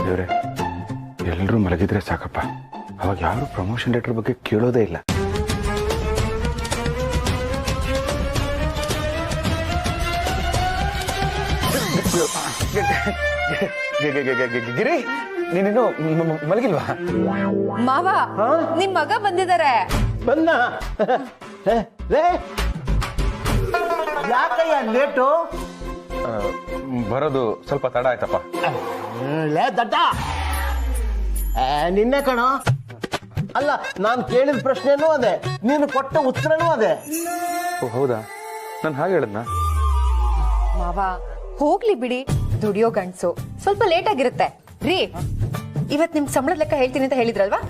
ದೇವ್ರೆ, ಎಲ್ಲರೂ ಮಲಗಿದ್ರೆ ಸಾಕಪ್ಪ. ಅವಾಗ ಯಾರು ಪ್ರಮೋಷನ್ ಲೆಟರ್ ಬಗ್ಗೆ ಕೇಳೋದೇ ಇಲ್ಲ. ಗಿರಿ, ನೀನಿನ್ನು ಮಲಗಿಲ್ವಾ? ಮಾವ, ನಿಮ್ ಮಗ ಬಂದಿದ್ದಾರೆ. ಬಂದ ಯಾಕಯ್ಯ ಲೇಟು? ಬರೋದು ಸ್ವಲ್ಪ ತಡ ಆಯ್ತಪ್ಪ. ದಡ್ಡ ನಿನ್ನೆ ಕಣೋ. ಅಲ್ಲ, ನಾನು ಕೇಳಿದ ಪ್ರಶ್ನೆನೂ ಅದೇ, ನೀನು ಕೊಟ್ಟ ಉತ್ತರನೂ ಅದೇ. ಹೌದಾ? ನಾನು ಹಾಗೆ ಹೇಳದ್ನ? ಮಾವ ಹೋಗ್ಲಿ ಬಿಡಿ, ದುಡಿಯೋ ಗಂಡ್ಸು ಸ್ವಲ್ಪ ಲೇಟ್ ಆಗಿರುತ್ತೆ ರೀ. ಇವತ್ ನಿಮ್ ಸಂಬಳದ ಲೆಕ್ಕ ಹೇಳ್ತೀನಿ ಅಂತ ಹೇಳಿದ್ರಲ್ವಾ?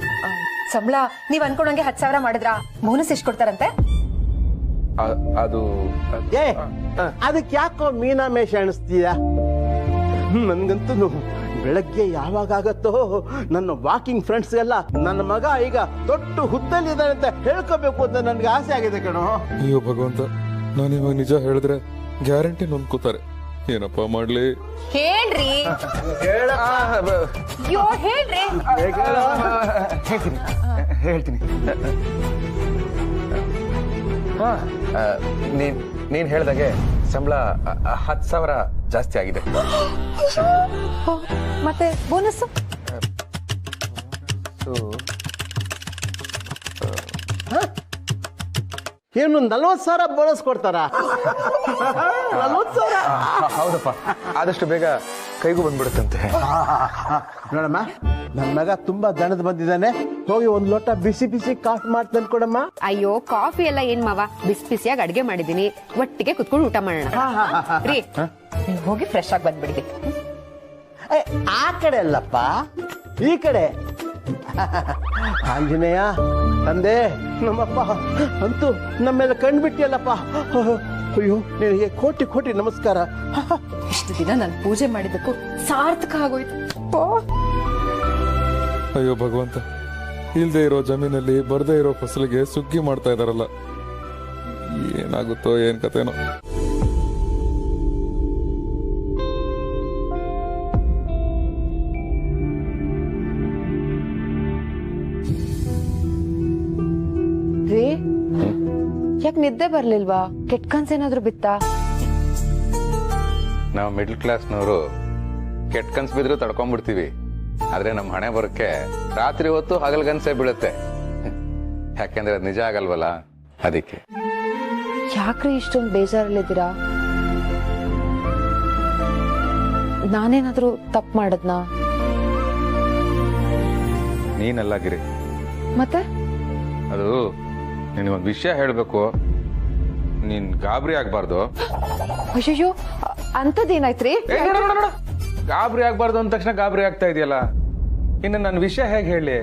ಸಂಬಳ ನೀವ್ ಅನ್ಕೊಂಡಂಗೆ 10,000 ಮಾಡಿದ್ರ ಬೋನಸ್ ಎಷ್ಟು ಕೊಡ್ತಾರಂತೆ? ಅದು ಅದಕ್ಕೆ ಯಾಕೋ ಮೀನಾಮೇಷ ಅನಿಸ್ತೀಯ? ನನ್ಗಂತೂ ಬೆಳಗ್ಗೆ ಯಾವಾಗತ್ತೋ ನನ್ನ ವಾಕಿಂಗ್ ಫ್ರೆಂಡ್ಸ್ ಎಲ್ಲ ನನ್ನ ಮಗ ಈಗ ದೊಡ್ಡ ಹುದ್ದಲ್ಲಿದ್ದಾನೆ ಅಂತ ಹೇಳ್ಕೋಬೇಕು ಅಂತ ನನ್ಗೆ ಆಸೆ ಆಗಿದೆ ಕಣೋ. ಅಯ್ಯೋ ಭಗವಂತ, ನಾನಿವಾಗ ನಿಜ ಹೇಳಿದ್ರೆ ಗ್ಯಾರಂಟಿ ನೊಂದ್ಕೋತಾರೆ. ಏನಪ್ಪ ಮಾಡ್ಲಿ? ಹೇಳ್ರಿ, ಅಯ್ಯೋ ಹೇಳ್ರಿ. ಹೇಳ್ತೀನಿ. ನೀನ್ ಹೇಳ್ದಾಗೆ ಸಂಬಳ 10,000 ಜಾಸ್ತಿ ಆಗಿದೆ. ಮತ್ತೆ ಬೋನಸ್? ಏನು 40,000 ಬೋನಸ್ ಕೊಡ್ತಾರ? 40,000? ಹೌದಪ್ಪ, ಆದಷ್ಟು ಬೇಗ ಕೈಗೂ ಬಂದ್ಬಿಡುತ್ತಂತೆ. ನೋಡಮ್ಮ, ನನ್ನ ಮಗ ತುಂಬಾ ದಣದ್ ಬಂದಿದ್ದಾನೆ. ಹೋಗಿ ಒಂದ್ ಲೋಟ ಬಿಸಿ ಬಿಸಿ ಕಾಫಿ ಮಾಡ್ತಾನೆ ಕೊಡಮ್ಮ. ಅಯ್ಯೋ, ಕಾಫಿ ಎಲ್ಲ ಏನ್ ಮಾವ, ಬಿಸಿ ಬಿಸಿಯಾಗಿ ಅಡ್ಗೆ ಮಾಡಿದೀನಿ, ಒಟ್ಟಿಗೆ ಕುತ್ಕೊಂಡು ಊಟ ಮಾಡೋಣ ರೀ. ನೀವ್ ಹೋಗಿ ಫ್ರೆಶ್ ಆಗಿ ಬಂದ್ಬಿಡಿ. ಆ ಕಡೆ ಅಲ್ಲಪ್ಪ, ಈ ಕಡೆ. ಆಂಜನೇಯ ತಂದೆ, ನಮ್ಮಪ್ಪ ಅಂತೂ ನಮ್ಮೆಲ್ಲ ಕಂಡ್ಬಿಟ್ಟಿಯಲ್ಲಪ್ಪ. ಅಯ್ಯೋ, ನಿನಗೆ ಕೋಟಿ ಕೋಟಿ ನಮಸ್ಕಾರ. ಇಷ್ಟು ದಿನ ನಾನು ಪೂಜೆ ಮಾಡಿದ್ದಕ್ಕೂ ಸಾರ್ಥಕ ಆಗೋಯ್ತು. ಅಯ್ಯೋ ಭಗವಂತ, ಇಲ್ದೇ ಇರೋ ಜಮೀನಲ್ಲಿ ಬರ್ದೇ ಇರೋ ಫಸಲಿಗೆ ಸುಗ್ಗಿ ಮಾಡ್ತಾ ಇದಾರಲ್ಲ, ಏನಾಗುತ್ತೋ ಏನ್ ಕತೆನೋ. ರೀ, ಯಾಕೆ ನಿದ್ದೆ ಬರ್ಲಿಲ್ವಾ? ಕೆಟ್ಟ ಕನ್ಸೇನಾದ್ರೂ ಬಿತ್ತಾ? ನಾವು ಮಿಡ್ಲ್ ಕ್ಲಾಸ್ನವರು ಕೆಟ್ಟ ಕನ್ಸ್ ಬಿದ್ರು ತಡ್ಕೊಂಡ್ಬಿಡ್ತೀವಿ. ಆದ್ರೆ ನಮ್ಮ ಹಣೆ ಬರೋಕ್ಕೆ ರಾತ್ರಿ ಹೊತ್ತು ಹಗಲ್ಗನ್ಸೇ ಬೀಳುತ್ತೆ. ಯಾಕೆಂದ್ರೆ ಅದು ನಿಜ ಆಗಲ್ವಲ್ಲ, ಅದಕ್ಕೆ. ಯಾಕ್ರಿ ಇಷ್ಟೊಂದು ಬೇಜಾರಲ್ಲಿದ್ದೀರಾ? ನಾನೇನಾದ್ರೂ ತಪ್ಪು ಮಾಡದ್ನಾ? ನೀನಲ್ಲ ಗಿರಿ. ಮತ್ತೆ ಅದು ನಿನಗೊಂದು ವಿಷಯ ಹೇಳ್ಬೇಕು. ನೀನ್ ಗಾಬರಿ ಆಗ್ಬಾರ್ದು. ಅಯ್ಯೋ, ಅಂತದೇನಾಯ್ತ್ರಿ? ಗಾಬರಿ ಆಗ್ಬಾರ್ದು ಅಂದ ತಕ್ಷಣ ಗಾಬರಿ ಆಗ್ತಾ ಇದೆಯಲ್ಲ. ಇನ್ನು ನನ್ನ ವಿಷಯ ಹೇಗೆ ಹೇಳಿ?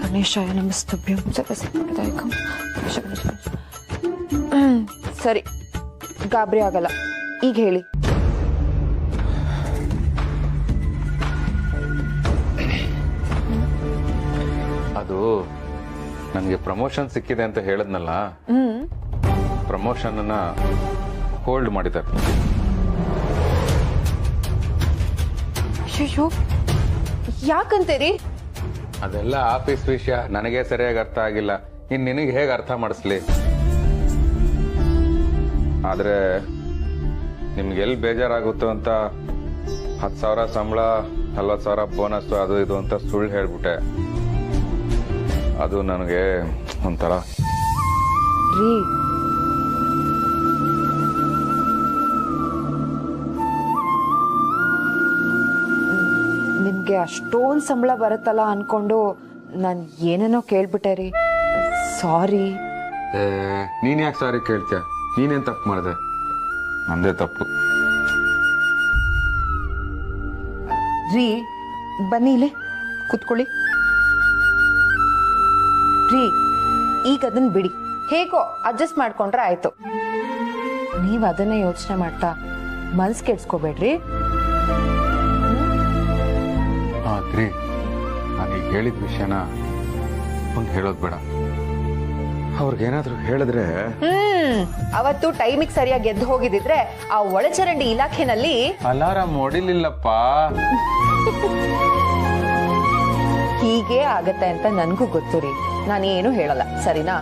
ಗಣೇಶಾಯ ನಮಸ್ತಭ್ಯಂ ಸರ್ವಸಿದ್ಧಿದಾಯಕಂ. ಸರಿ, ಗಾಬರಿ ಆಗಲ್ಲ. ಈಗ ಹೇಳಿ. ಅದು ನನಗೆ ಪ್ರಮೋಷನ್ ಸಿಕ್ಕಿದೆ ಅಂತ ಹೇಳದ್ನಲ್ಲ, ಪ್ರಮೋಷನ್ ಅನ್ನ ಹೋಲ್ಡ್ ಮಾಡಿದ್ದಾರೆ. ಅಯ್ಯೋ, ಯಾಕಂತೀರಿ? ಅದೆಲ್ಲ ಆಫೀಸ್ ವಿಷಯ, ನನಗೆ ಸರಿಯಾಗಿ ಅರ್ಥ ಆಗಿಲ್ಲ. ಇನ್ ನಿನಗೆ ಹೇಗೆ ಅರ್ಥ ಮಾಡಿಸ್ಲಿ? ಆದ್ರೆ ನಿಮ್ಗೆ ಎಲ್ಲಿ ಬೇಜಾರಾಗುತ್ತೋ ಅಂತ 10,000 ಸಂಬಳ, 40,000 ಬೋನಸ್, ಅದು ಇದು ಅಂತ ಸುಳ್ಳು ಹೇಳ್ಬಿಟ್ಟೆ. ಅದು ನನಗೆ ಒಂಥರ ರೀ, ನಿಮ್ಗೆ ಅಷ್ಟೊಂದು ಸಂಬಳ ಬರುತ್ತಲ್ಲ ಅನ್ಕೊಂಡು ನಾನು ಏನೇನೋ ಕೇಳ್ಬಿಟ್ಟೆ ರೀ. ಸಾರಿ. ನೀನ್ ಯಾಕೆ ಸಾರಿ ಕೇಳ್ತೀಯ? ನೀನೇನ್ ತಪ್ಪು ಮಾಡಿದೆ? ನಂದೇ ತಪ್ಪು. ರೀ, ಬನ್ನಿ ಇಲ್ಲಿ ಕುತ್ಕೊಳ್ಳಿ. ರೀ, ಈಗ ಅದನ್ನ ಬಿಡಿ, ಹೇಗೋ ಅಡ್ಜಸ್ಟ್ ಮಾಡ್ಕೊಂಡ್ರೆ ಆಯ್ತು. ನೀವ್ ಅದನ್ನೇ ಯೋಚನೆ ಮಾಡ್ತಾ ಮನ್ಸ್ ಕೆಡ್ಸ್ಕೋಬೇಡ್ರಿ. ಗಿರಿ, ನಾನೀಗ ಹೇಳಿದ ವಿಷಯನ ಒಂದು ಹೇಳೋದು ಬೇಡ. ಅವ್ರಿಗೇನಾದ್ರೂ ಹೇಳಿದ್ರೆ ಅವತ್ತು ಟೈಮಿಗೆ ಸರಿಯಾಗಿ ಎದ್ದು ಹೋಗಿದ್ರೆ ಆ ಒಳಚರಂಡಿ ಇಲಾಖೆನಲ್ಲಿ ಅಲಾರಾಮ್ ಹೊಡಿಲಿಲ್ಲಪ್ಪ. ಹೀಗೆ ಆಗತ್ತೆ ಅಂತ ನನ್ಗೂ ಗೊತ್ತು ರೀ. ನಾನೇನು ಹೇಳಲ್ಲ, ಸರಿನಾ?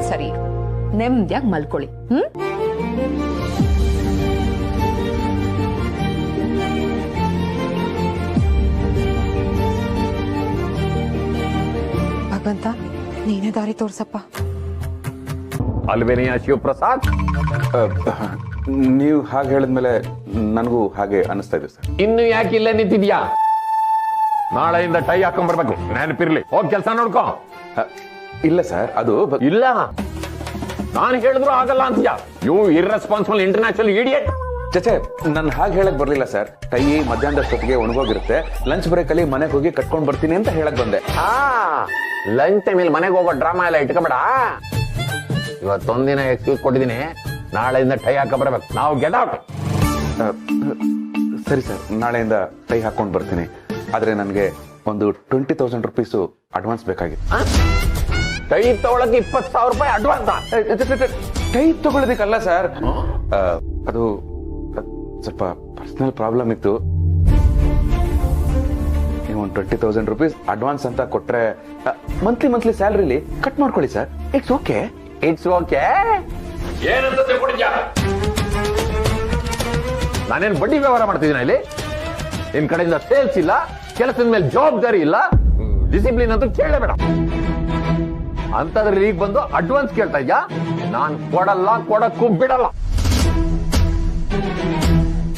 ಸರಿ, ನೆಮ್ಮದಿಯಾಗಿ ಮಲ್ಕೊಳ್ಳಿ. ಭಗವಂತ, ನೀನೇ ದಾರಿ ತೋರ್ಸಪ್ಪ. ಅಲ್ವೇನೆಯ ಶಿವಪ್ರಸಾದ್? ನೀವು ಹಾಗೆ ಹೇಳಿದ್ಮೇಲೆ ನನಗೂ ಹಾಗೆ ಅನಿಸ್ತಾ ಇದೆ ಸರ್. ಇನ್ನು ಯಾಕೆ ಇಲ್ಲೇ ನಿಂತಿದ್ಯಾ? ನಾಳೆಯಿಂದ ಟೈ ಹಾಕೊಂಡ್ಬರ್ಬೇಕು, ನೆನಪಿರ್ಲಿ. ಹೋಗಿ ಕೆಲಸ ನೋಡ್ಕೋ. ಇಲ್ಲ ಸರ್, ಅದು ಇಲ್ಲ, ನಾನು ಹೇಳಿದ್ರು ಆಗಲ್ಲ ಅಂತೀಯಾ? You irresponsible international idiot. ಚಚೆ, ನಾನು ಹಾಗೆ ಹೇಳಕ್ ಬರ್ಲಿಲ್ಲ ಸರ್. ಟೈ ಮಧ್ಯಾಹ್ನದಷ್ಟೊತ್ತಿಗೆ ಒಣಗೋಗಿರುತ್ತೆ, ಲಂಚ್ ಬ್ರೇಕ್ ಅಲ್ಲಿ ಮನೆಗೆ ಹೋಗಿ ಕಟ್ಕೊಂಡ್ ಬರ್ತೀನಿ ಅಂತ ಹೇಳಕ್ ಬಂದೆ. ಲಂಚ್ ಟೈಮಲ್ಲಿ ಮನೆಗೆ ಹೋಗೋ ಡ್ರಾಮಾ ಎಲ್ಲ ಇಟ್ಕೊಬೇಡ. ಇವತ್ತೊಂದಿನ ಎಕ್ಸ್ಕ್ಯೂಸ್ ಕೊಟ್ಟಿದ್ದೀನಿ, ನಾಳೆಯಿಂದ ಟೈ ಹಾಕ ಬರ್ಬೇಕು. ನಾವು ಗೆಟ್ ಔಟ್. ಸರಿ ಸರ್, ನಾಳೆಯಿಂದ ಟೈ ಹಾಕೊಂಡು ಬರ್ತೀನಿ. ಆದ್ರೆ ನನಗೆ ಒಂದು 20,000 ರೂಪೀಸು ಅಡ್ವಾನ್ಸ್ ಬೇಕಾಗಿತ್ತು. ಟೈ ತಗೊಳಕ್ಕೆ 20,000 ರೂಪಾಯಿ ಅಡ್ವಾನ್ಸ್? ಟೈ ತಗೊಳ್ಳೋದಕ್ಕಲ್ಲ ಸರ್, ಅದು ಸ್ವಲ್ಪ ಪರ್ಸನಲ್ ಪ್ರಾಬ್ಲಮ್ ಇತ್ತು. ನೀವು ಒಂದು 20,000 ರೂಪೀಸ್ ಅಡ್ವಾನ್ಸ್ ಅಂತ ಕೊಟ್ರೆ ಮಂತ್ಲಿ ಸ್ಯಾಲರಿಲಿ ಕಟ್ ಮಾಡ್ಕೊಳ್ಳಿ sir. It's okay. It's okay ಏನಂತ ತಿಳ್ಕೊಂಡಿದ್ಯಾ? ನಾನೇನು ಬಡ್ಡಿ ವ್ಯವಹಾರ ಮಾಡ್ತಿದ್ದೀನಿ ಇಲ್ಲಿ? ನಿನ್ ಕಡೆಯಿಂದ ಸೇಲ್ಸ್ ಇಲ್ಲ, ಕೆಲಸದ ಮೇಲೆ ಜವಾಬ್ದಾರಿ ಇಲ್ಲ, ಡಿಸಿಪ್ಲಿನ್ ಅಂತೂ ಕೇಳಬೇಡ. ಅಂತದ್ರಲ್ಲಿ ಈಗ ಬಂದು ಅಡ್ವಾನ್ಸ್ ಕೇಳ್ತಾ ಇದ್ಯಾ? ನಾನ್ ಕೊಡಕ್ಕೂ ಬಿಡಲ್ಲ.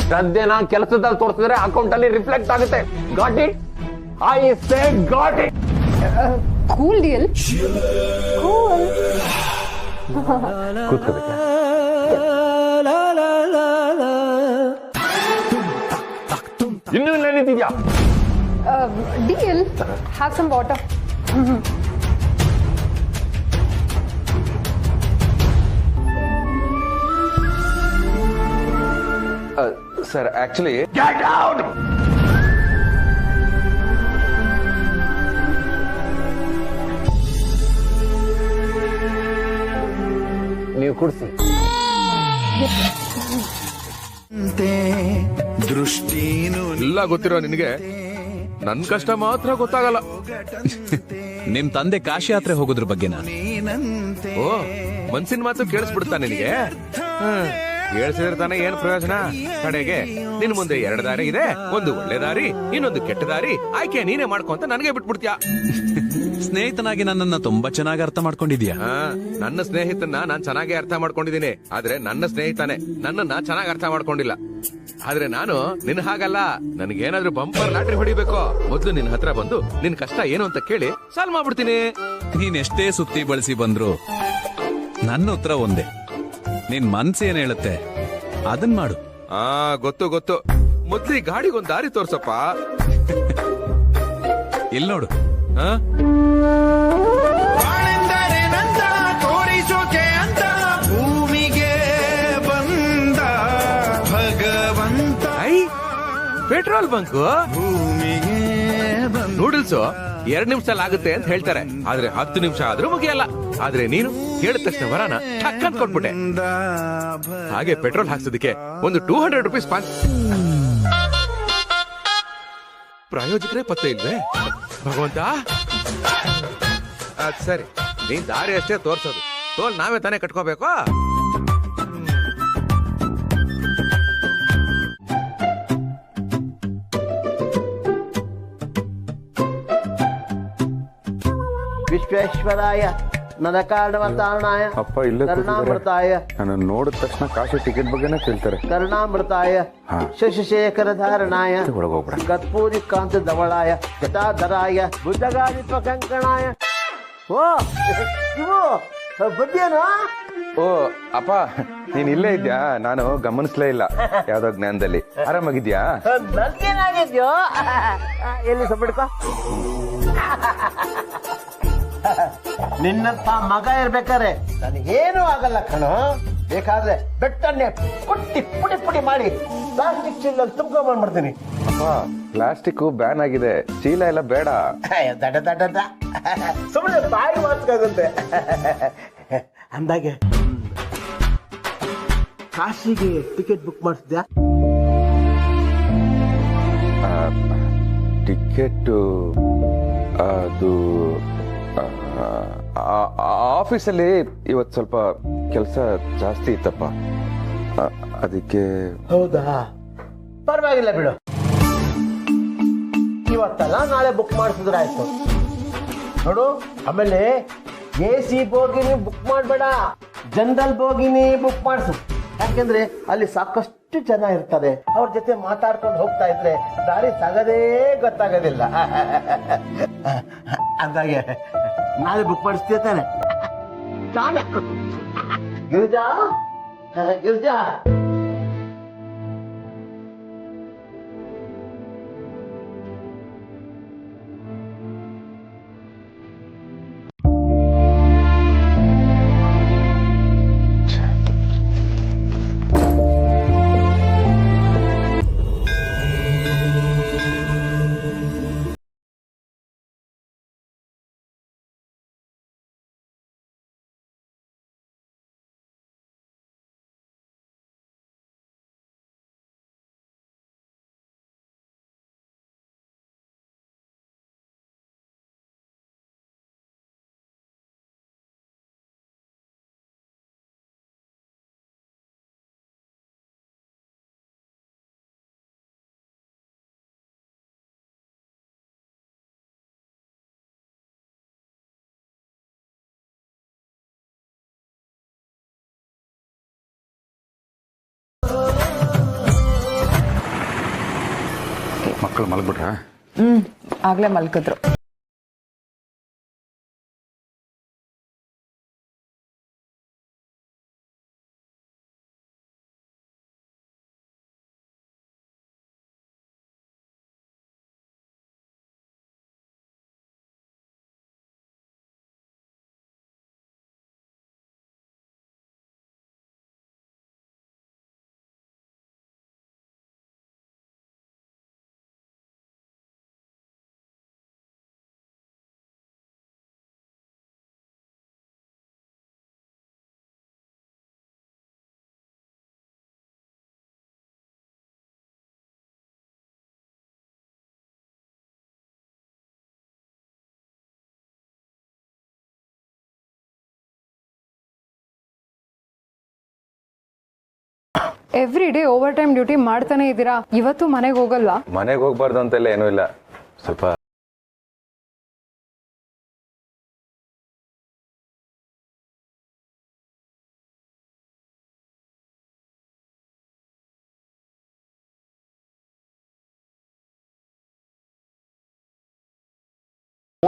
ಶ್ರದ್ಧೆನ ಕೆಲಸದಲ್ಲಿ ತೋರಿಸಿದ್ರೆ ಅಕೌಂಟ್ ಅಲ್ಲಿ ರಿಫ್ಲೆಕ್ಟ್ ಆಗುತ್ತೆ. Got it? I say got it. Cool deal. ಕೂತ್ಕೋಬೇಕಾ? ಇನ್ನೂ ಇಲ್ಲ ನಿಂತಿದ್ಯಾ? Deal. Have some water. Sir, actually Get out! ನೀವು ಕುಡಿಸಿ. ಎಲ್ಲ ಗೊತ್ತಿರೋ ನಿನಗೆ ನನ್ ಕಷ್ಟ ಮಾತ್ರ ಗೊತ್ತಾಗಲ್ಲ. ನಿಮ್ ತಂದೆ ಕಾಶಿ ಯಾತ್ರೆ ಹೋಗೋದ್ರ ಬಗ್ಗೆನಾ? ಓ, ಮನ್ಸಿನ ಮಾತು ಕೇಳಿಸ್ಬಿಡ್ತಾ ನಿನಗೆ? ಕೇಳಿಸಿದ್ರೆ ತಾನೇ ಏನ್ ಪ್ರಯೋಜನ? ಕಡೆಗೆ ನಿನ್ ಮುಂದೆ 2 ದಾರಿ ಇದೆ, ಒಂದು ಒಳ್ಳೆ ದಾರಿ, ಇನ್ನೊಂದು ಕೆಟ್ಟ ದಾರಿ. ಆಯ್ಕೆ ನೀನೇ ಮಾಡ್ಕೊಂತ ನನಗೆ ಬಿಟ್ಬಿಡ್ತೀಯಾ? ಸ್ನೇಹಿತನಾಗಿ ನನ್ನನ್ನ ತುಂಬಾ ಚೆನ್ನಾಗಿ ಅರ್ಥ ಮಾಡ್ಕೊಂಡಿದ್ಯಾ. ನನ್ನ ಸ್ನೇಹಿತನ ನಾನ್ ಚೆನ್ನಾಗಿ ಅರ್ಥ ಮಾಡ್ಕೊಂಡಿದ್ದೀನಿ, ಆದ್ರೆ ನನ್ನ ಸ್ನೇಹಿತನೇ ನನ್ನನ್ನ ಚೆನ್ನಾಗಿ ಅರ್ಥ ಮಾಡ್ಕೊಂಡಿಲ್ಲ. ಆದ್ರೆ ನಾನು ನಿನ್ ಹಾಗಲ್ಲ. ನನಗೇನಾದ್ರೂ ಬಂಪರ್ ಲಾಟ್ರಿ ಹೊಡಿಬೇಕು, ಮೊದ್ಲು ನಿನ್ ಹತ್ರ ಬಂದು ನಿನ್ ಕಷ್ಟ ಏನು ಅಂತ ಕೇಳಿ ಸಾಲ್ವ್ ಮಾಡ್ಬಿಡ್ತೀನಿ. ನೀನ್ ಎಷ್ಟೇ ಸುತ್ತಿ ಬಳಸಿ ಬಂದ್ರು ನನ್ನ ಉತ್ತರ ಒಂದೇ. ನಿನ್ ಮನ್ಸು ಏನ್ ಹೇಳುತ್ತೆ ಅದನ್ ಮಾಡು. ಗೊತ್ತು. ಮೊದ್ಲು ಗಾಡಿಗೊಂದ್ ದಾರಿ ತೋರ್ಸಪ್ಪ. ಇಲ್ಲಿ ನೋಡು. ತೋರಿಸೋಕೆ ಅಂತ ಭೂಮಿಗೆ ಬಂದ ಭಗವಂತ. ಪೆಟ್ರೋಲ್ ಬಂಕ್, ಭೂಮಿಗೆ ನೂಡಲ್ಸ್ 2 ನಿಮಿಷದಲ್ಲಿ ಆಗುತ್ತೆ ಅಂತ ಹೇಳ್ತಾರೆ, ಆದ್ರೆ 10 ನಿಮಿಷ ಆದ್ರೂ ಮುಗಿಯಲ್ಲ. ಆದ್ರೆ ನೀನು ಹೇಳಿದ ತಕ್ಷಣ ವರಾನ ಟಕ್ಕಂತ ಕೊಟ್ಬಿಟ್ಟೆ. ಹಾಗೆ ಪೆಟ್ರೋಲ್ ಹಾಕ್ಸೋದಕ್ಕೆ ಒಂದು 200 ರೂಪೀಸ್ ಪ್ರಾಯೋಜಕರೇ ಪತ್ತೆ ಇಲ್ವೇ ಭಗವಂತ? ಸರಿ, ನೀನ್ ದಾರಿ ಅಷ್ಟೇ ತೋರ್ಸೋದು, ಟೋಲ್ ನಾವೇ ತಾನೇ ಕಟ್ಕೋಬೇಕು. ವಿಶ್ವೇಶ್ವರಾಯ ನರಕಾಂಡವತಾರಣಾಯ ಅಪ್ಪ ಇಲ್ಲೇ ಕರುಣಾಮೃತಾಯ. ನಾನು ನೋಡಿದ ತಕ್ಷಣ ಕಾಶಿ ಟಿಕೆಟ್ ಬಗ್ಗೆನೇ ಕೇಳ್ತಾರೆ. ಕರುಣಾಮೃತಾಯ ಶಶಿಶೇಖರ ಧಾರಣಾಯ ಒಳಗೋಗ್ಬಿಡ. ಕರ್ಪೂರಿ ಕಾಂತ ಧವಳಾಯ ಜಟಾಧರಾಯ ಬುದ್ಧಗಾದಿತ್ವ ಕಂಕಣಾಯ. ಓ ಇವು ಬಡ್ಡಿಯೇನು? ಓ ಅಪ್ಪ, ನೀನ್ ಇಲ್ಲೇ ಇದ್ಯಾ? ನಾನು ಗಮನಿಸ್ಲೇ ಇಲ್ಲ. ಯಾವ್ದೋ ಜ್ಞಾನದಲ್ಲಿ. ಆರಾಮಾಗಿದ್ಯಾ? ನನ್ಗೇನಾಗಿದ್ಯೋ? ಎಲ್ಲಿ ಸಬಿಡ್ಕ? ನಿನ್ನಂತ ಮಗ ಇರ್ಬೇಕಾರೆ ನನಗೇನು ಆಗಲ್ಲ ಕಣೋ. ಬೇಕಾದ್ರೆ ಬೆಟ್ಟನ್ನೇ ಕುಟ್ಟಿ ಪುಡಿ ಪುಡಿ ಮಾಡಿ ಪ್ಲಾಸ್ಟಿಕ್ ಚೀಲ ತುಂಬ್ಕೊಂಡ್ಬಂದ್ಬಿಡ್ತೀನಿ. ಅಪ್ಪ ಪ್ಲಾಸ್ಟಿಕ್ ಬ್ಯಾನ್ ಆಗಿದೆ, ಚೀಲ ಎಲ್ಲ ಬೇಡ. ದಡ ದಡ ದ. ಸುಮ್ಮನೆ ಬಾಯಿ ಮಾತಾಗುತ್ತೆ. ಅಂದಾಗೆ ಕಾಶಿಗೆ ಟಿಕೆಟ್ ಬುಕ್ ಮಾಡಿಸಿದ್ಯಾ? ಟಿಕೆಟ್ ಅದು ಆಫೀಸಲ್ಲಿ ಇವತ್ತು ಸ್ವಲ್ಪ ಕೆಲಸ ಜಾಸ್ತಿ ಇತ್ತಪ್ಪ, ಅದಕ್ಕೆ. ಹೌದಾ, ಪರವಾಗಿಲ್ಲ ಬಿಡು. ಇವತ್ತಲ್ಲ ನಾಳೆ ಬುಕ್ ಮಾಡಿಸಿದ್ರಾಯ್ತು ನೋಡು. ಆಮೇಲೆ AC ಬೋಗಿನಿ ಬುಕ್ ಮಾಡಬೇಡ, ಜನರಲ್ ಬೋಗಿನಿ ಬುಕ್ ಮಾಡಿಸು. ಯಾಕೆಂದ್ರೆ ಅಲ್ಲಿ ಸಾಕಷ್ಟು ಜನ ಇರ್ತಾರೆ, ಅವ್ರ ಜೊತೆ ಮಾತಾಡ್ಕೊಂಡು ಹೋಗ್ತಾ ಇದ್ರೆ ದಾರಿ ಸಾಗದೇ ಗೊತ್ತಾಗೋದಿಲ್ಲ. ಅಂದಾಗೆ ನಾಳೆ ಬುಕ್ ಮಾಡಿಸ್ತೀಯ ತಾನೆ? ಗಿರಿಜಾ, ಗಿರಿಜಾ, ಮಕ್ಕಳು ಮಲಗ್ಬಿಟ್ರ? ಆಗ್ಲೇ ಮಲ್ಕಿದ್ರು. Every day overtime duty ಮಾಡ್ತಾನೆ ಇದ್ದೀರಾ, ಇವತ್ತು ಮನೆಗೆ ಹೋಗಲ್ಲ? ಮನೆಗೆ ಹೋಗ್ಬಾರ್ದು ಅಂತೆಲ್ಲ ಏನೂ ಇಲ್ಲ, ಸ್ವಲ್ಪ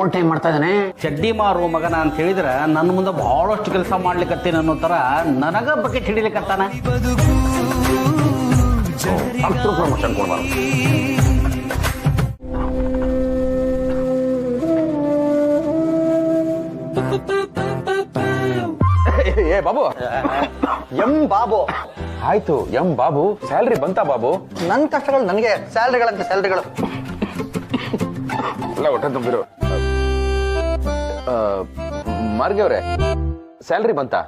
ಓನ್ ಟೈಮ್ ಮಾಡ್ತಾ ಇದ್ದಾನೆ. ಚಡ್ಡಿ ಮಾರುವ ಮಗನ ಅಂತ ಹೇಳಿದ್ರೆ ನನ್ನ ಮುಂದೆ ಬಹಳಷ್ಟು ಕೆಲಸ ಮಾಡ್ಲಿಕ್ಕತ್ತೀನಿ ಅನ್ನೋ ತರ ನನಗ ಬಕೆಟ್ ಹಿಡಿಲಿಕ್ಕತ್ತಾನ. ಪ್ರಮೋಷನ್ ಕೊಡ್ಬಾರ್ದು. ಏ ಬಾಬು, ಎಂ ಬಾಬು ಆಯ್ತು ಎಂ ಬಾಬು, ಸ್ಯಾಲ್ರಿ ಬಂತಾ ಬಾಬು? ನನ್ನ ಕಷ್ಟಗಳು ನನಗೆ, ಸ್ಯಾಲ್ರಿಗಳಂತ ಸ್ಯಾಲ್ರಿಗಳು ಎಲ್ಲ ಹೊಟ್ಟೆ ತುಂಬಿರು. ಮಾರ್ಗಿ ಅವ್ರೆ, ಸ್ಯಾಲ್ರಿ ಬಂತಾ?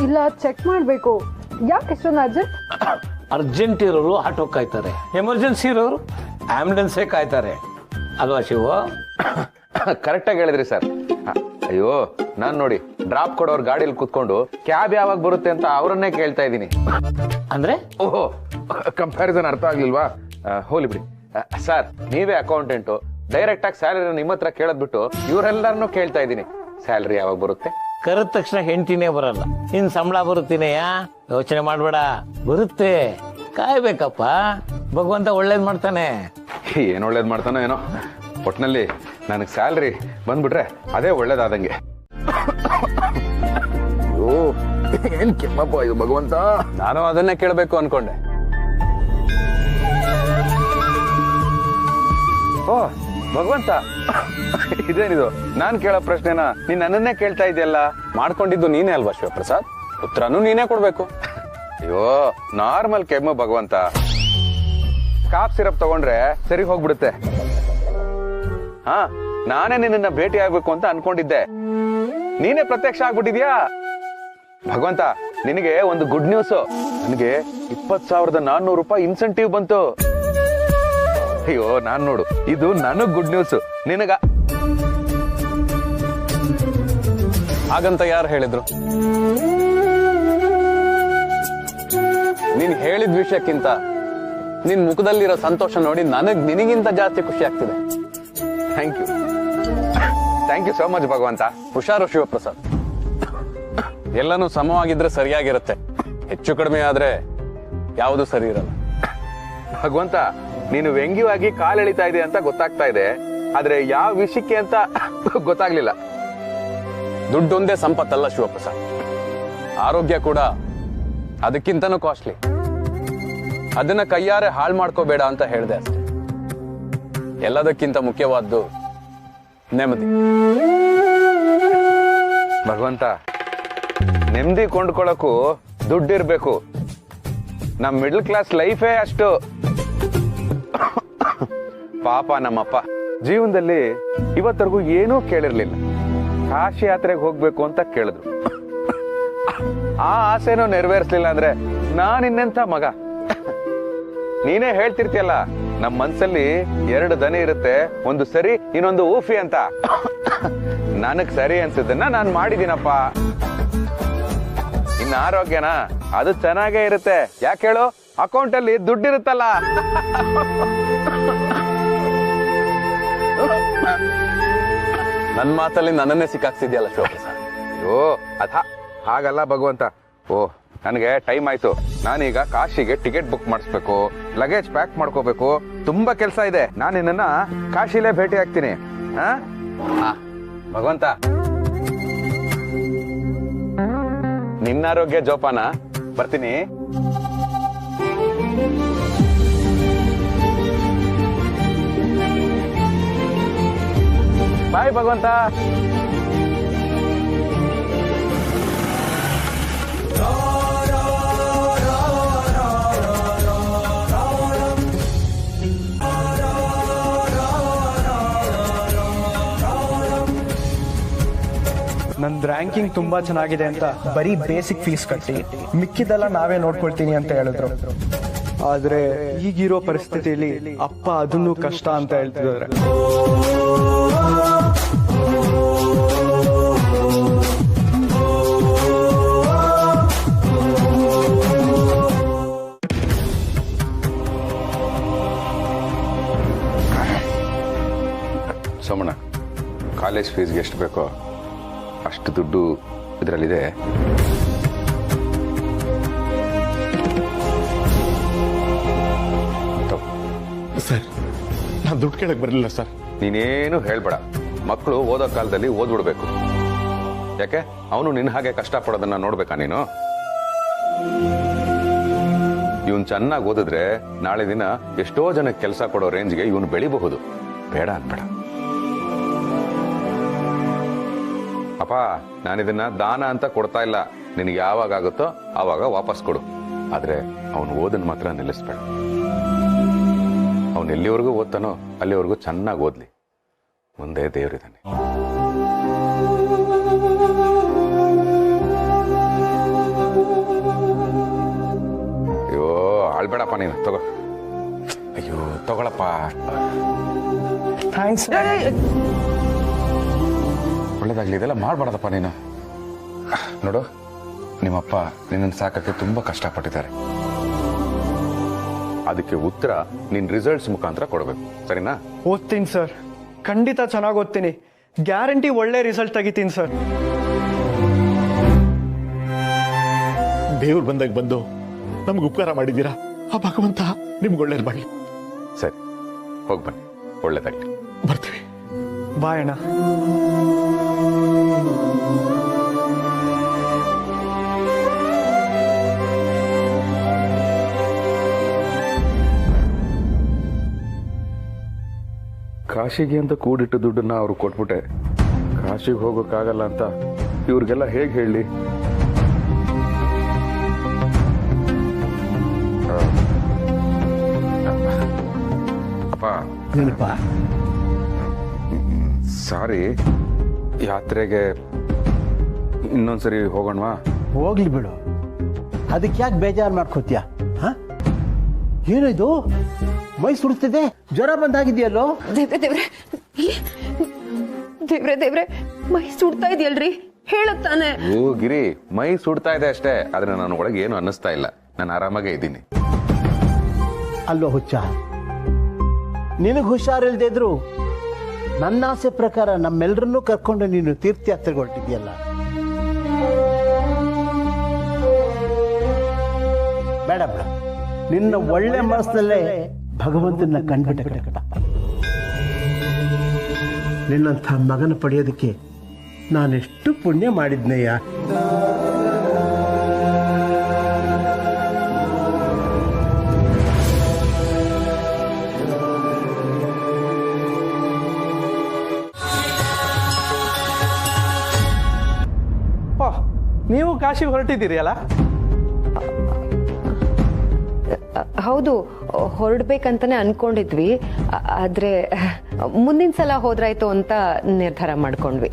ಇಲ್ಲ, ಚೆಕ್ ಮಾಡ್ಬೇಕು. ಯಾಕೆ ಇಷ್ಟೊಂದು ಅರ್ಜೆಂಟ್? ಅರ್ಜೆಂಟ್ ಇರೋರು ಆಟೋ ಕಾಯ್ತಾರೆ, ಎಮರ್ಜೆನ್ಸಿ ಇರೋರು ಆಂಬುಲೆನ್ಸೇ ಕಾಯ್ತಾರೆ ಅಲ್ವಾ ಶಿವ? ಕರೆಕ್ಟಾಗಿ ಹೇಳಿದ್ರಿ ಸರ್. ಅಯ್ಯೋ, ನಾನ್ ನೋಡಿ ಡ್ರಾಪ್ ಕೊಡೋರ್ ಗಾಡಿಯಲ್ಲಿ ಕೂತ್ಕೊಂಡು ಕ್ಯಾಬ್ ಯಾವಾಗ ಬರುತ್ತೆ ಅಂತ ಅವರನ್ನೇ ಕೇಳ್ತಾ ಇದ್ದೀನಿ. ಅಂದ್ರೆ ಓಹೋ, ಕಂಪ್ಯಾರಿಸನ್ ಅರ್ಥ ಆಗ್ಲಿಲ್ವಾ? ಹೋಲಿ ಬಿಡಿ ಸರ್, ನೀವೇ ಅಕೌಂಟೆಂಟು, ಡೈರೆಕ್ಟ್ ಆಗಿ ಸ್ಯಾಲರಿ ನಿಮ್ಮ ಹತ್ರ ಕೇಳದ್ ಬಿಟ್ಟು ಇವರೆಲ್ಲರನ್ನೂ ಕೇಳ್ತಾ ಇದ್ದೀನಿ, ಸ್ಯಾಲರಿ ಯಾವಾಗ ಬರುತ್ತೆ? ಕರೆದ ತಕ್ಷಣ ಹೆಂಡತಿನೇ ಬರಲ್ಲ, ಇನ್ ಸಂಬಳ ಬರುತ್ತೀನೆಯ ಯೋಚನೆ ಮಾಡ್ಬೇಡ, ಬರುತ್ತೆ, ಕಾಯ್ಬೇಕಪ್ಪ, ಭಗವಂತ ಒಳ್ಳೇದ್ ಮಾಡ್ತಾನೆ. ಏನ್ ಒಳ್ಳೇದ್ ಮಾಡ್ತಾನೋ ಏನೋ, ಒಟ್ನಲ್ಲಿ ನನಗೆ ಸ್ಯಾಲರಿ ಬಂದ್ಬಿಟ್ರೆ ಅದೇ ಒಳ್ಳೇದಾದಂಗೆ. ಏನ್ ಕೆಮ್ಮಪ್ಪ ಇದು ಭಗವಂತ, ನಾನು ಅದನ್ನೇ ಕೇಳಬೇಕು ಅನ್ಕೊಂಡೆ. ಓ ಭಗವಂತ, ಇದೇನಿದು, ನಾನ್ ಕೇಳೋ ಪ್ರಶ್ನೆನ ನೀನ್ ನನ್ನನ್ನೇ ಕೇಳ್ತಾ ಇದೆಯಲ್ಲ? ಮಾಡ್ಕೊಂಡಿದ್ದು ನೀನೇ ಅಲ್ವಾ ಶಿವಪ್ರಸಾದ್? ಉತ್ತರನೂ ನೀನೇ ಕೊಡ್ಬೇಕು. ಅಯ್ಯೋ ನಾರ್ಮಲ್ ಕೆಮ್ಮು ಭಗವಂತ, ಕಾಫ್ ಸಿರಪ್ ತಗೊಂಡ್ರೆ ಸರಿ ಹೋಗ್ಬಿಡುತ್ತೆ. ಹಾ, ನಾನೇ ನಿನ್ನ ಭೇಟಿ ಆಗ್ಬೇಕು ಅಂತ ಅನ್ಕೊಂಡಿದ್ದೆ, ನೀನೇ ಪ್ರತ್ಯಕ್ಷ ಆಗ್ಬಿಟ್ಟಿದ್ಯಾ. ಭಗವಂತ, ನಿನಗೆ ಒಂದು ಗುಡ್ ನ್ಯೂಸ್. ನನಗೆ 20,400 ರೂಪಾಯಿ ಇನ್ಸೆಂಟಿವ್ ಬಂತು. ಅಯ್ಯೋ ನಾನ್ ನೋಡು, ಇದು ನನಗ್ ಗುಡ್ ನ್ಯೂಸ್. ನಿನಗ ಹಾಗಂತ ಯಾರು ಹೇಳಿದ್ರು? ನೀನ್ ಹೇಳಿದ ವಿಷಯಕ್ಕಿಂತ ನಿನ್ ಮುಖದಲ್ಲಿರೋ ಸಂತೋಷ ನೋಡಿ ನಿನಗಿಂತ ಜಾಸ್ತಿ ಖುಷಿ ಆಗ್ತಿದೆ. ಥ್ಯಾಂಕ್ ಯು ಸೋ ಮಚ್ ಭಗವಂತ. ಹುಷಾರು ಶಿವಪ್ರಸಾದ್, ಎಲ್ಲನೂ ಸಮವಾಗಿದ್ರೆ ಸರಿಯಾಗಿರುತ್ತೆ. ಹೆಚ್ಚು ಕಡಿಮೆ ಆದ್ರೆ ಯಾವುದು ಸರಿ ಇರಲ್ಲ. ಭಗವಂತ, ನೀನು ವ್ಯಂಗ್ಯವಾಗಿ ಕಾಲೆಳಿತಾ ಇದೆ ಅಂತ ಗೊತ್ತಾಗ್ತಾ ಇದೆ, ಆದ್ರೆ ಯಾವ ವಿಷಯಕ್ಕೆ ಅಂತ ಗೊತ್ತಾಗ್ಲಿಲ್ಲ. ದುಡ್ಡೊಂದೇ ಸಂಪತ್ತಲ್ಲ ಶಿವಪ್ರಸಾದ್, ಆರೋಗ್ಯ ಕೂಡ ಅದಕ್ಕಿಂತನೂ ಕಾಸ್ಟ್ಲಿ. ಅದನ್ನ ಕೈಯಾರೆ ಹಾಳು ಮಾಡ್ಕೋಬೇಡ ಅಂತ ಹೇಳಿದೆ ಅಷ್ಟೇ. ಎಲ್ಲದಕ್ಕಿಂತ ಮುಖ್ಯವಾದ್ದು ನೆಮ್ಮದಿ. ಭಗವಂತ, ನೆಮ್ಮದಿ ಕೊಂಡ್ಕೊಳಕ್ಕೂ ದುಡ್ಡಿರ್ಬೇಕು. ನಮ್ ಮಿಡಲ್ ಕ್ಲಾಸ್ ಲೈಫೇ ಅಷ್ಟು. ಪಾಪ ನಮ್ಮಪ್ಪ ಜೀವನದಲ್ಲಿ ಇವತ್ತರೆಗೂ ಏನೂ ಕೇಳಿರ್ಲಿಲ್ಲ. ಕಾಶಿ ಯಾತ್ರೆಗೆ ಹೋಗ್ಬೇಕು ಅಂತ ಕೇಳಿದ್ರು, ಆ ಆಸೆನೂ ನೆರವೇರಿಸ್ಲಿಲ್ಲ ಅಂದ್ರೆ ನಾನಿನ್ನೆಂಥ ಮಗ. ನೀನೇ ಹೇಳ್ತಿರ್ತೀಯಲ್ಲ, ನಮ್ ಮನ್ಸಲ್ಲಿ 2 ದನಿ ಇರುತ್ತೆ, ಒಂದು ಸರಿ ಇನ್ನೊಂದು ಊಫಿ ಅಂತ. ನನಗ್ ಸರಿ ಅನ್ಸಿದ್ದನ್ನ ನಾನ್ ಮಾಡಿದೀನಪ್ಪ. ಇನ್ನ ಆರೋಗ್ಯನ ಅದು ಚೆನ್ನಾಗೇ ಇರುತ್ತೆ. ಯಾಕೆ ಹೇಳು, ಅಕೌಂಟ್ ಅಲ್ಲಿ ದುಡ್ಡಿರುತ್ತಲ್ಲ. ನನ್ ಮಾತಲ್ಲಿ ನನ್ನನ್ನೇ ಸಿಕ್ಕಾಕ್ಸಿದ್ಯಲ್ಲ ಶಿವಪ್ರಸಾದ್. ಅಯ್ಯೋ ಹಾಗಲ್ಲ ಭಗವಂತ. ಓ, ನನಗೆ ಟೈಮ್ ಆಯ್ತು. ನಾನೀಗ ಕಾಶಿಗೆ ಟಿಕೆಟ್ ಬುಕ್ ಮಾಡಿಸ್ಬೇಕು, ಲಗೇಜ್ ಪ್ಯಾಕ್ ಮಾಡ್ಕೋಬೇಕು, ತುಂಬಾ ಕೆಲಸ ಇದೆ. ನಾನು ನಿನ್ನ ಕಾಶಿಲೇ ಭೇಟಿ ಆಗ್ತೀನಿ. ಭಗವಂತ, ನಿನ್ನ ಆರೋಗ್ಯ ಜೋಪಾನ. ಬರ್ತೀನಿ. ಬಾಯ್ ಭಗವಂತ. ನಂದು ರ್ಯಾಂಕಿಂಗ್ ತುಂಬಾ ಚೆನ್ನಾಗಿದೆ ಅಂತ ಬರೀ ಬೇಸಿಕ್ ಫೀಸ್ ಕಟ್ಟಿ ಮಿಕ್ಕಿದೆಲ್ಲ ನಾವೇ ನೋಡ್ಕೊಳ್ತೀನಿ ಅಂತ ಹೇಳಿದ್ರು. ಆದ್ರೆ ಈಗಿರೋ ಪರಿಸ್ಥಿತಿಯಲ್ಲಿ ಅಪ್ಪ ಅದನ್ನು ಕಷ್ಟ ಅಂತ ಹೇಳ್ತಿದ್ದಾರೆ. ಸೋಮಣ್ಣ, ಕಾಲೇಜ್ ಫೀಸ್ಗೆ ಎಷ್ಟು ಬೇಕೋ ಅಷ್ಟು ದುಡ್ಡು ಇದರಲ್ಲಿದೆ. ಸರ್, ನಾನು ದುಡ್ಡು ಕೇಳಕ್ ಬರಲಿಲ್ಲ ಸರ್. ನೀನೇನು ಹೇಳ್ಬೇಡ. ಮಕ್ಕಳು ಓದೋ ಕಾಲದಲ್ಲಿ ಓದ್ಬಿಡ್ಬೇಕು. ಯಾಕೆ ಅವನು ನಿನ್ನ ಹಾಗೆ ಕಷ್ಟಪಡೋದನ್ನ ನೋಡ್ಬೇಕಾ ನೀನು? ಇವನ್ ಚೆನ್ನಾಗಿ ಓದಿದ್ರೆ ನಾಳೆ ದಿನ ಎಷ್ಟೋ ಜನಕ್ಕೆ ಕೆಲಸ ಕೊಡೋ ರೇಂಜ್ಗೆ ಇವನು ಬೆಳಿಬಹುದು. ಬೇಡ ಅನ್ಬೇಡ. ಅಪ್ಪ, ನಾನಿದನ್ನ ದಾನ ಅಂತ ಕೊಡ್ತಾ ಇಲ್ಲ. ನಿನಗೆ ಯಾವಾಗ ಆಗುತ್ತೋ ಆವಾಗ ವಾಪಸ್ ಕೊಡು. ಆದ್ರೆ ಅವನು ಓದನ್ ಮಾತ್ರ ನಿಲ್ಲಿಸ್ಬೇಡ. ಅವನು ಎಲ್ಲಿವರೆಗೂ ಓದ್ತಾನೋ ಅಲ್ಲಿವರೆಗೂ ಚೆನ್ನಾಗಿ ಓದ್ಲಿ. ಮುಂದೆ ದೇವರಿದ್ದಾನೆ. ಅಯ್ಯೋ ಆಳ್ಬೇಡಪ್ಪ ನೀನು. ತಗೋ. ಅಯ್ಯೋ ತಗೊಳಪ್ಪ. ಥ್ಯಾಂಕ್ಸ್. ಒಳ್ಳೇದಾಗ್ಲಿ. ಇದೆಲ್ಲ ಮಾಡ್ಬಾರ್ದಪ್ಪ ನೀನು. ನೋಡು, ನಿಮ್ಮಪ್ಪ ನಿನ್ನನ್ನು ಸಾಕಕ್ಕೆ ತುಂಬಾ ಕಷ್ಟಪಟ್ಟಿದ್ದಾರೆ. ಅದಕ್ಕೆ ಉತ್ತರ ನಿನ್ ರಿಸಲ್ಟ್ಸ್ ಮುಖಾಂತರ ಕೊಡಬೇಕು. ಸರಿನಾ? ಓದ್ತೀನಿ ಸರ್, ಖಂಡಿತ ಚೆನ್ನಾಗಿ ಓದ್ತೀನಿ. ಗ್ಯಾರಂಟಿ ಒಳ್ಳೆ ರಿಸಲ್ಟ್ ತೆಗಿತೀನಿ ಸರ್. ದೇವ್ರು ಬಂದಾಗ ಬಂದು ನಮ್ಗೆ ಉಪಕಾರ ಮಾಡಿದ್ದೀರಾ. ಆ ಭಗವಂತ ನಿಮ್ಗೆ ಒಳ್ಳೇದು ಮಾಡಿ. ಸರಿ, ಹೋಗಿ ಬನ್ನಿ. ಒಳ್ಳೇದಾಗ್ಲಿ. ಬರ್ತೀವಿ. ಬಾಯ್ ಅಣ್ಣ. ಕಾಶಿಗೆ ಅಂತ ಕೂಡಿಟ್ಟು ದುಡ್ಡನ್ನ ಅವ್ರು ಕೊಟ್ಬಿಟ್ಟೆ. ಕಾಶಿಗೆ ಹೋಗೋಕ್ಕಾಗಲ್ಲ ಅಂತ ಇವ್ರಿಗೆಲ್ಲ ಹೇಗೆ ಹೇಳಿ? ನೆನಪ? ಸಾರಿ, ಯಾತ್ರೆಗೆ ಇನ್ನೊಂದ್ಸರಿ ಹೋಗೋಣವಾ? ಹೋಗ್ಲಿ ಬಿಡು, ಅದಕ್ಕೆ ಯಾಕೆ ಬೇಜಾರು ಮಾಡ್ಕೋತೀಯ? ಏನಿದು ಮೈ ಸುಡ್ತಿದೆ, ಜ್ವರ ಬಂದಾಗಿದೆಯಲ್ಲೋ? ದೇವ್ರೆ ದೇವ್ರೆ ದೇವ್ರೆ ದೇವ್ರೆ, ಮೈ ಸುಡ್ತಾ ಇದೆಯಲ್ರಿ, ಹೇಳುತ್ತಾನೆ. ಓ ಗಿರಿ, ಮೈ ಸುಡ್ತಾ ಇದೆ ಅಷ್ಟೇ, ಆದ್ರೆ ನಾನು ಒಳಗೆ ಏನು ಅನ್ನಿಸ್ತಾ ಇಲ್ಲ. ನಾನು ಆರಾಮಾಗೇ ಇದ್ದೀನಿ. ಅಲ್ಲೋ ಹುಚ್ಚ, ನಿನಗೆ ಹುಷಾರಿಲ್ದೇ ಇದ್ರು ನನ್ನ ಆಸೆ ಪ್ರಕಾರ ನಮ್ಮೆಲ್ಲರನ್ನೂ ಕರ್ಕೊಂಡು ನೀನು ತೀರ್ಥಯಾತ್ರೆಗೆ ಹೊರಟಿದ್ಯಲ್ಲ. ಬೇಡ ಬೇಡ, ನಿನ್ನ ಒಳ್ಳೆ ಮನಸ್ಸಿನಲ್ಲೇ ಭಗವಂತನ ಕಂಡ್ಬಿಟ್ಟೆ ಕಟ. ನಿನ್ನಂಥ ಮಗನ ಪಡೆಯೋದಕ್ಕೆ ನಾನೆಷ್ಟು ಪುಣ್ಯ ಮಾಡಿದ್ನಯ್ಯ. ನೀವು ಕಾಶಿಗೆ ಹೊರಟಿದ್ದೀರಿ ಅಲ್ಲ? ಹೌದು, ಹೊರಡ್ಬೇಕಂತಾನೆ ಅನ್ಕೊಂಡಿದ್ವಿ. ಆದ್ರೆ ಮುಂದಿನ ಸಲ ಹೋದ್ರಾಯ್ತು ಅಂತ ನಿರ್ಧಾರ ಮಾಡ್ಕೊಂಡ್ವಿ.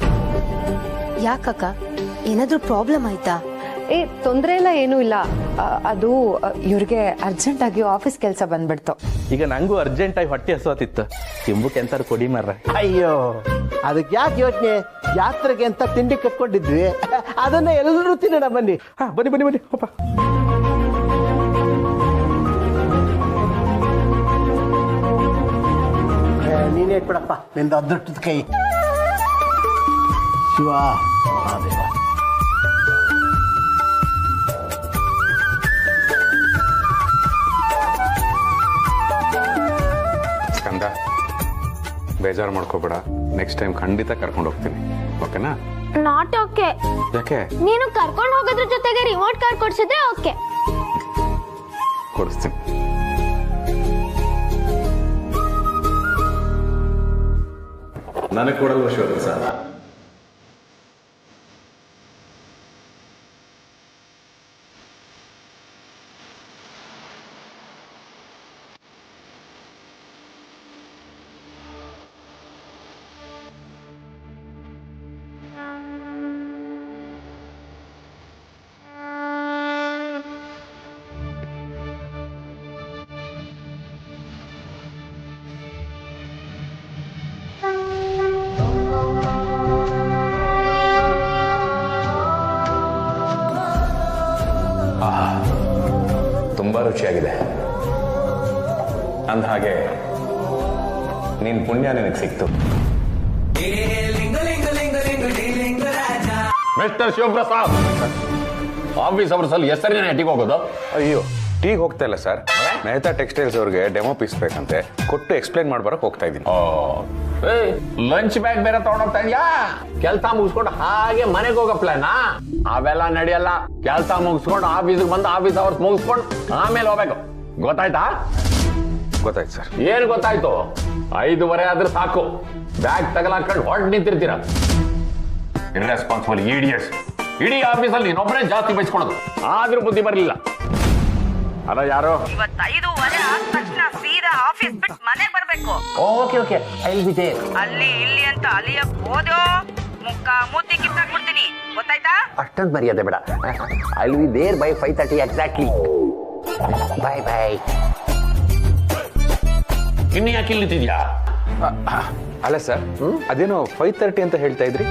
ಯಾಕಕ್ಕ, ಏನಾದ್ರೂ ಪ್ರಾಬ್ಲಮ್ ಆಯ್ತಾ? ತೊಂದರೆ ಎಲ್ಲ ಏನೂ ಇಲ್ಲ. ಅದು ಇವ್ರಿಗೆ ಅರ್ಜೆಂಟ್ ಆಗಿ ಆಫೀಸ್ ಕೆಲಸ ಬಂದ್ಬಿಡ್ತು. ಈಗ ನಂಗೂ ಅರ್ಜೆಂಟ್ ಆಗಿ ಹೊಟ್ಟೆ ಹಸುತ್ತಿತ್ತು, ತಿಂಬುಕ್ಕೆ ಎಂತಾರು ಕೊಡಿ ಮಾರ್ರೆ. ಅಯ್ಯೋ, ಅದಕ್ಕೆ ಯಾಕೆ ಯೋಚನೆ? ಯಾತ್ರೆಗೆ ಅಂತ ತಿಂಡಿ ಕಟ್ಕೊಂಡಿದ್ವಿ, ಅದನ್ನ ಎಲ್ಲರೂ ತಿನ್ನೋಣ. ಬನ್ನಿ ಬನ್ನಿ ಬನ್ನಿ ಬನ್ನಿ ಪಾಪ. ನೀನೇ ಇಟ್ಬಿಡಪ್ಪ, ನಿಂದು ಅದೃಷ್ಟದ ಕೈ. ಶಿವ ಮಹಾದೇವ. ಸ್ಕಂದ, ಬೇಜಾರು ಮಾಡ್ಕೋಬೇಡ, ನೆಕ್ಸ್ಟ್ ಟೈಮ್ ಖಂಡಿತ ಕರ್ಕೊಂಡು ಹೋಗ್ತೀನಿ, ಓಕೆನಾ? Not okay. ಯಾಕೆ? ನೀನು ಕರ್ಕೊಂಡು ಹೋಗೋದ್ರ ಜೊತೆಗೆ ರಿಮೋಟ್ ಕಾರ್ ಕೊಡ್ಸಿದ್ರೆ ಓಕೆ. ಕೊಡಿಸ್ತೀನಿ. ನನಗೆ ಕೊಡಲ್ವ ಶಿವ ಸರ್? ತುಂಬಾ ರುಚಿಯಾಗಿದೆ. ಅಂದ ಹಾಗೆ ನಿನ್ ಪುಣ್ಯ ನಿನಗೆ ಸಿಕ್ತು. ಮಿಸ್ಟರ್ ಶಿವಪ್ರಸಾದ್, ಆಫೀಸ್ ಅವರ್ಸಲ್ಲಿ ಹೆಸರಿನ ಟೀಗೆ ಹೋಗೋದು? ಅಯ್ಯೋ, ಟೀಗೆ ಹೋಗ್ತಾ ಇಲ್ಲ ಸರ್, ಮೆಹ್ತಾ ಟೆಕ್ಸ್ಟೈಲ್ಸ್ ಅವ್ರಿಗೆ ಡೆಮೋ ಪೀಸ್ ಬೇಕಂತೆ, ಕೊಟ್ಟು ಎಕ್ಸ್ಪ್ಲೈನ್ ಮಾಡ್ಬರಕ್ ಹೋಗ್ತಾ ಇದ್ದೀನಿ. ಲಂಚ್ ಬ್ಯಾಗ್ ಬೇರೆ ತಗೊಂಡೋಗ್ತಾ ಇದೆಯಾ? ಕೆಲಸ ಮುಗಿಸ್ಕೊಂಡು ಹಾಗೆ ಮನೆಗೆ ಹೋಗೋ ಪ್ಲಾನಾ? ಅವೆಲ್ಲ ನಡೆಯಲ್ಲ. ಕೆಲಸ ಮುಗಿಸ್ಕೊಂಡು ಆಫೀಸ್ಗೆ ಬಂದು ಆಫೀಸ್ ಅವರ್ಸ್ ಮುಗಿಸ್ಕೊಂಡು ಆಮೇಲೆ ಹೋಗ್ಬೇಕು, ಗೊತ್ತಾಯ್ತಾ? ಗೊತ್ತಾಯ್ತು ಸರ್. ಏನ್ ಗೊತ್ತಾಯ್ತು? 5:30 ಆದ್ರೆ ಸಾಕು, ಬ್ಯಾಗ್ ತಗಲಾಕೊಂಡು ಹೊರಟು ನಿಂತಿರ್ತೀರ. Irresponsible idiots. ಇಡೀ ಆಫೀಸಲ್ಲಿ ನೀನೊಬ್ಬರೇ ಜಾಸ್ತಿ ಬಯಸ್ಕೊಳೋದು, ಆದ್ರೂ ಬುದ್ಧಿ ಬರಲಿಲ್ಲ. ಅಲ್ಲ ಯಾರು? ಇವತ್ತು 5:15 ಆದ ತಕ್ಷಣ ಸೀದಾ ಆಫೀಸ್ ಬಿಟ್ಟು ಮನೆಗೆ ಬರ್ಬೇಕು. ಓಕೆ ಓಕೆ, ಅಲ್ಲಿ ಇಲ್ಲಿ ಅಂತ ಅಲಿಯಕ್ ಹೋದೋ ಮುಖ ಮೂತಿ ಕಿತ್ತಾಕ್ಬಿಡ್ತೀನಿ, ಗೊತ್ತಾಯ್ತಾ? ಅಷ್ಟೊಂದು ಮರ್ಯಾದೆ ಬೇಡ. I will be there by 5:30 exactly. Bye bye. ಇನ್ನು ಯಾಕೆ ಇಲ್ಲಿ ನಿಂತಿದ್ಯಾ? ಅಲ್ಲ ಸರ್, ಅದೇನೋ 5:30 ಅಂತ ಹೇಳ್ತಾ ಇದ್ರಿ.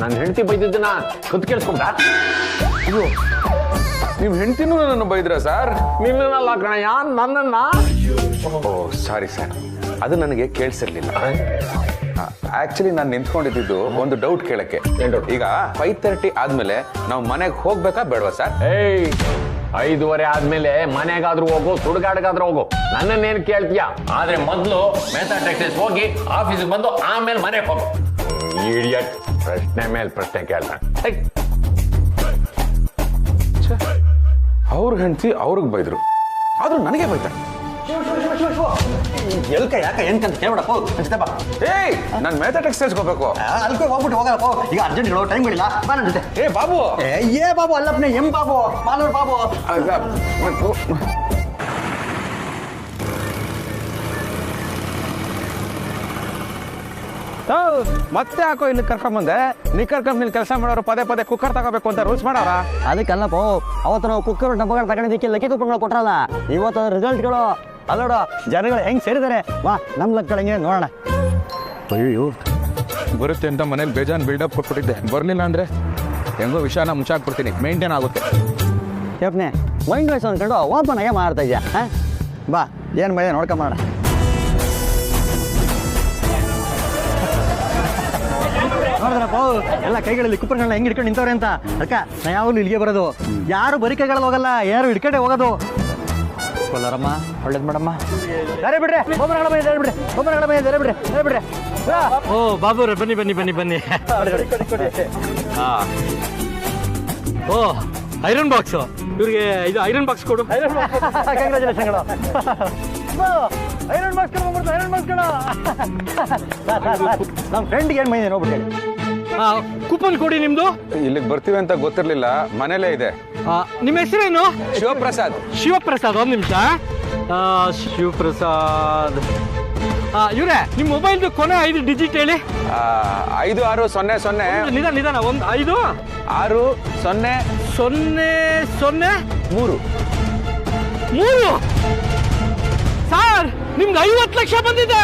ನನ್ನ ಹೆಂಡತಿ ಬೈದಿದ್ದನ್ನ ಕತ್ ಕೇಳಿಸ್ಕೊಂಡ? ಅಯ್ಯೋ, ನೀವು ಹೆಂಡತಿನೂ ನನ್ನನ್ನು ಬೈದ್ರ ಸರ್? ನಿನ್ನಲ್ಲ ಕಣಯ್ಯ, ನನ್ನನ್ನ. ಓ ಸಾರಿ ಸರ್, ಅದು ನನಗೆ ಕೇಳಿಸಿರ್ಲಿಲ್ಲ. ಆಕ್ಚುಲಿ ನಾನು ನಿಂತ್ಕೊಂಡಿದ್ದು ಒಂದು ಡೌಟ್ ಕೇಳಕ್ಕೆ. ಈಗ 5:30 ಆದ್ಮೇಲೆ ನಾವು ಮನೆಗೆ ಹೋಗ್ಬೇಕಾ ಬೇಡವಾ ಸರ್? 5:15 ಆದ್ಮೇಲೆ ಮನೆಗಾದ್ರೂ ಹೋಗು, ಸುಡುಗಾಡ್ಗಾದ್ರೂ ಹೋಗು, ನನ್ನನ್ನೇನು ಕೇಳ್ತೀಯಾ? ಆದ್ರೆ ಮೊದಲು ಮೆಹ್ತಾ ಟೆಕ್ಸ್ಟೈಲ್ಸ್ ಹೋಗಿ ಆಫೀಸಿಗೆ ಬಂದು ಆಮೇಲೆ ಮನೆಗೆ ಹೋಗು. ಇಡಿಯಟ್, ಪ್ರಶ್ನೆ ಮೇಲೆ ಪ್ರಶ್ನೆ ಕೇಳ್ತಾನೆ. ಅವ್ರ ಹೆಂಡತಿ ಅವ್ರಿಗೆ ಬೈದ್ರು, ಆದ್ರೂ ನನಗೆ ಬೈತಾರೆ. ಎಲ್ಕ ಯಾಕ ಎಂತ ಕೇಳ್ಬಿಡಪ್ಪ, ಬಾ. ಏಯ್, ನಾನು ಮೆಹ್ತಾ ಟೆಕ್ಸ್ಟೈಲ್ಸ್ ಹೋಗ್ಬೇಕು. ಅಲ್ಕೋ ಹೋಗ್ಬಿಟ್ಟು ಹೋಗಪ್ಪ, ಈಗ ಅರ್ಜೆಂಟ್ ಹೇಳೋ ಟೈಮ್ ಇಲ್ಲ, ಬಾ ನನ್ನ ಜೊತೆ. ಏ ಬಾಬು. ಏ ಬಾಬು ಅಲ್ಲಪ್ಪನೆ, ಎಂ ಬಾಬು, ಮಾಲೂರ್ ಬಾಬು. ಮತ್ತೆ ಯಾಕೋ ಇಲ್ಲಿ ಕರ್ಕೊಂಬಂದೆ ನಿಕ್ಕರ್ ಕಂಪ್ನಿಲಿ ಕೆಲಸ ಮಾಡೋರು ಪದೇ ಪದೇ ಕುಕ್ಕರ್ ತಗೋಬೇಕು ಅಂತ ರೂಲ್ಸ್ ಮಾಡಾರ. ಅದಕ್ಕಲ್ಲಪ್ಪ ಅವತ್ತು ನಾವು ಕುಕ್ಕರ್ ಡಬ್ಬಗಳು ತಗೊಂಡಿದ್ದಕ್ಕೆ ಲಕ್ಕಿ ಕುಕ್ಕರ್ಗಳು ಕೊಟ್ರಲ್ಲ, ಇವತ್ತು ರಿಸಲ್ಟ್ಗಳು ಅಲ್ಲೋಡ ಜನಗಳು ಹೆಂಗ್ ಸೇರಿದ್ದಾರೆ. ಬಾ ನಮ್ ಲಕ್ಕಳಂಗೆ ನೋಡೋಣ. ಅಯ್ಯೋ ಬರುತ್ತೆ ಅಂತ ಮನೇಲಿ ಬೇಜಾನ್ ಬಿಲ್ಡಪ್ ಕೊಟ್ಬಿಟ್ಟಿದ್ದೆ, ಬರ್ಲಿಲ್ಲ ಅಂದ್ರೆ ಹೆಂಗೋ ವಿಷಯನ ಮುಚ್ಚಾಕ್ಬಿಡ್ತೀನಿ, ಮೇಂಟೈನ್ ಆಗುತ್ತೆ. ಯಪ್ನೆ ಮೈಂಡ್ ವಾಯ್ಸ್ ಅಂದ್ಕೊಂಡು ಓಪನ್ ಆಗೇ ಮಾಡ್ತಾ ಇದೆಯಾ? ಬಾ ಏನು ಮಳೆ ನೋಡ್ಕೊಂಬೋಣ. ನೋಡಿದ್ರಪ್ಪ ಎಲ್ಲ ಕೈಗಳಲ್ಲಿ ಕುಕ್ಕರ್ಗಳನ್ನ ಹೆಂಗ್ ಹಿಡ್ಕೊಂಡು ನಿಂತವ್ರೆ ಅಂತ. ಅಕ್ಕ ನಾ ಯಾವಾಗಲೂ ಇಲ್ಲಿಗೆ ಬರೋದು, ಯಾರು ಬರೀ ಕೈಗಳಲ್ಲಿ ಹೋಗಲ್ಲ, ಯಾರು ಹಿಡ್ಕೊಂಡೆ ಹೋಗೋದು. ಕೊಲ್ಲರಮ್ಮ ಒಳ್ಳೇದು ಮಾಡಮ್ಮ. ಯಾರೇ ಬಿಡ್ರಿ ಒಬ್ಬರಗಳ ಮನೆ ಬಿಡ್ರಿ, ಒಬ್ಬರಗಳ ಮನೆ ಬಿಡ್ರಿ ಬಿಡ್ರಿ. ಓ ಬಾಬು ಬನ್ನಿ ಬನ್ನಿ ಬನ್ನಿ ಬನ್ನಿ. ಓ ಐರನ್ ಬಾಕ್ಸ್, ಇವ್ರಿಗೆ ಇದು ಐರನ್ ಬಾಕ್ಸ್ ಕೊಡು. ಕಂಗ್ರಾಚುಲೇಷನ್ಗಳು. ಐರನ್ ಬಾಕ್ಸ್ ಕೊಡು, ಐರನ್ ಬಾಕ್ಸ್ ಕೊಡು. ನಮ್ಮ ಫ್ರೆಂಡ್ಗೆ ಏನು ಮೈಂದೆ ನೋಡ್ಬಿಟ್ಟು ಕೂಪನ್ ಕೊಡಿ. ನಿಮ್ದು ಇಲ್ಲಿಗೆ ಬರ್ತೀವಿ ಅಂತ ಗೊತ್ತಿರ್ಲಿಲ್ಲ, ಮನೇಲೇ ಇದೆ. ನಿಮ್ಮ ಹೆಸರೇನು? ಶಿವಪ್ರಸಾದ್. ಶಿವಪ್ರಸಾದ್, ಒಂದು ನಿಮಿಷ. ಶಿವಪ್ರಸಾದ್ ಇವ್ರೆ ನಿಮ್ಮ ಮೊಬೈಲ್ದು ಕೊನೆ 5 ಡಿಜಿಟ್ ಹೇಳಿ. 5600. ನಿಧಾನ ನಿಧಾನ. 560003. ಸರ್ ನಿಮ್ಗೆ 50 ಲಕ್ಷ ಬಂದಿದೆ.